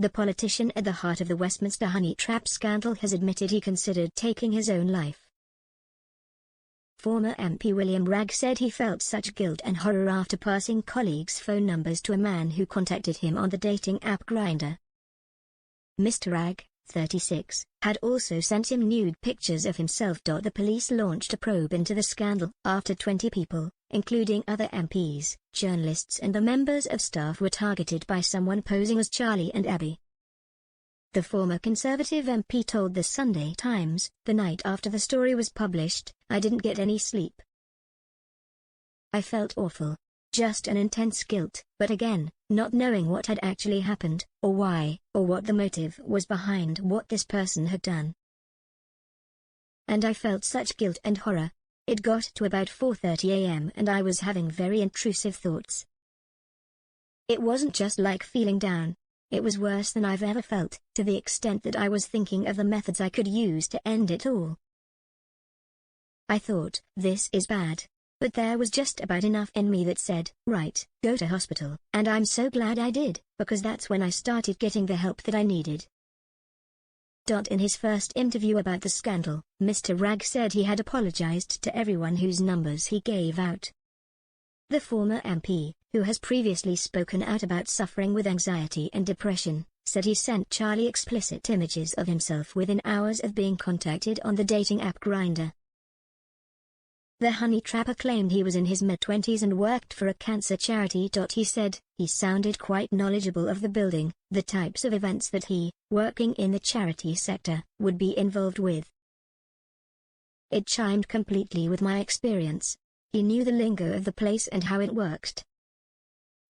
the politician at the heart of the Westminster Honeytrap scandal has admitted he considered taking his own life. Former MP William Ragg said he felt such guilt and horror after passing colleagues' phone numbers to a man who contacted him on the dating app Grindr. Mr. Ragg, 36, had also sent him nude pictures of himself. The police launched a probe into the scandal after 20 people, including other MPs, journalists and the members of staff, were targeted by someone posing as Charlie and Abby. The former Conservative MP told the Sunday Times, "The night after the story was published, I didn't get any sleep. I felt awful. Just an intense guilt, but again, not knowing what had actually happened, or why, or what the motive was behind what this person had done. And I felt such guilt and horror. It got to about 4:30 a.m. and I was having very intrusive thoughts. It wasn't just like feeling down. It was worse than I've ever felt, to the extent that I was thinking of the methods I could use to end it all. I thought, this is bad. But there was just about enough in me that said, right, go to hospital. And I'm so glad I did, because that's when I started getting the help that I needed." In his first interview about the scandal, Mr. Ragg said he had apologized to everyone whose numbers he gave out. The former MP, who has previously spoken out about suffering with anxiety and depression, said he sent Charlie explicit images of himself within hours of being contacted on the dating app Grindr. The honeytrapper claimed he was in his mid-20s and worked for a cancer charity. He said, he sounded quite knowledgeable of the building, the types of events that he, working in the charity sector, would be involved with. It chimed completely with my experience. He knew the lingo of the place and how it worked.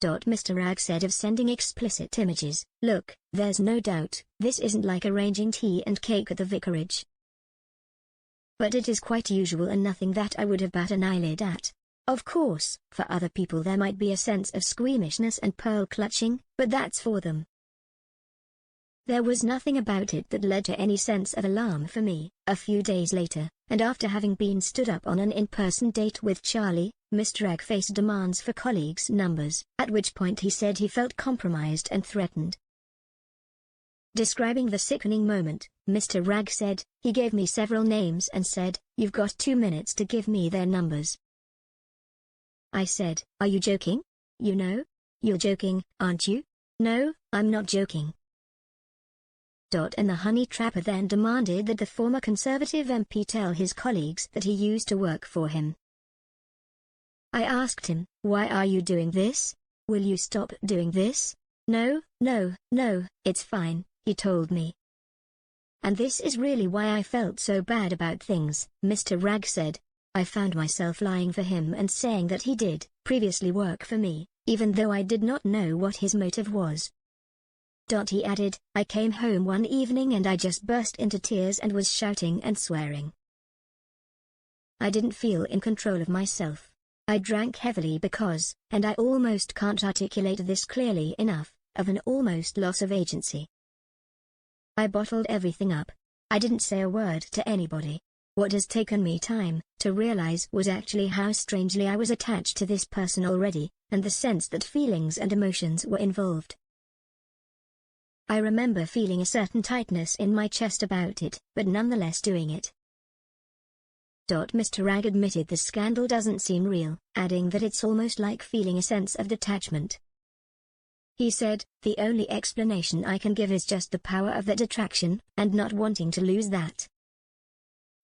Mr. Ragg said of sending explicit images, "Look, there's no doubt, this isn't like arranging tea and cake at the vicarage. But it is quite usual and nothing that I would have bat an eyelid at. Of course, for other people there might be a sense of squeamishness and pearl clutching, but that's for them. There was nothing about it that led to any sense of alarm for me." A few days later, and after having been stood up on an in-person date with Charlie, Mr. Ragg faced demands for colleagues' numbers, at which point he said he felt compromised and threatened. Describing the sickening moment, Mr. Ragg said, "He gave me several names and said, 'You've got 2 minutes to give me their numbers.' I said, 'Are you joking? You know? You're joking, aren't you?' 'No, I'm not joking.'" And the honeytrapper then demanded that the former Conservative MP tell his colleagues that he used to work for him. "I asked him, 'Why are you doing this? Will you stop doing this?' 'No, no, no, it's fine,' he told me. And this is really why I felt so bad about things," Mr. Ragg said. "I found myself lying for him and saying that he did previously work for me, even though I did not know what his motive was." He added, "I came home one evening and I just burst into tears and was shouting and swearing. I didn't feel in control of myself. I drank heavily because, and I almost can't articulate this clearly enough, of an almost loss of agency. I bottled everything up. I didn't say a word to anybody. What has taken me time to realize was actually how strangely I was attached to this person already, and the sense that feelings and emotions were involved. I remember feeling a certain tightness in my chest about it, but nonetheless doing it." Mr. Ragg admitted the scandal doesn't seem real, adding that it's almost like feeling a sense of detachment. He said, "The only explanation I can give is just the power of that attraction, and not wanting to lose that.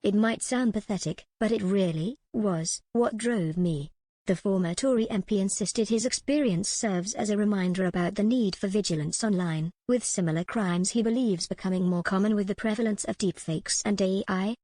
It might sound pathetic, but it really was what drove me." The former Tory MP insisted his experience serves as a reminder about the need for vigilance online, with similar crimes he believes becoming more common with the prevalence of deepfakes and AI.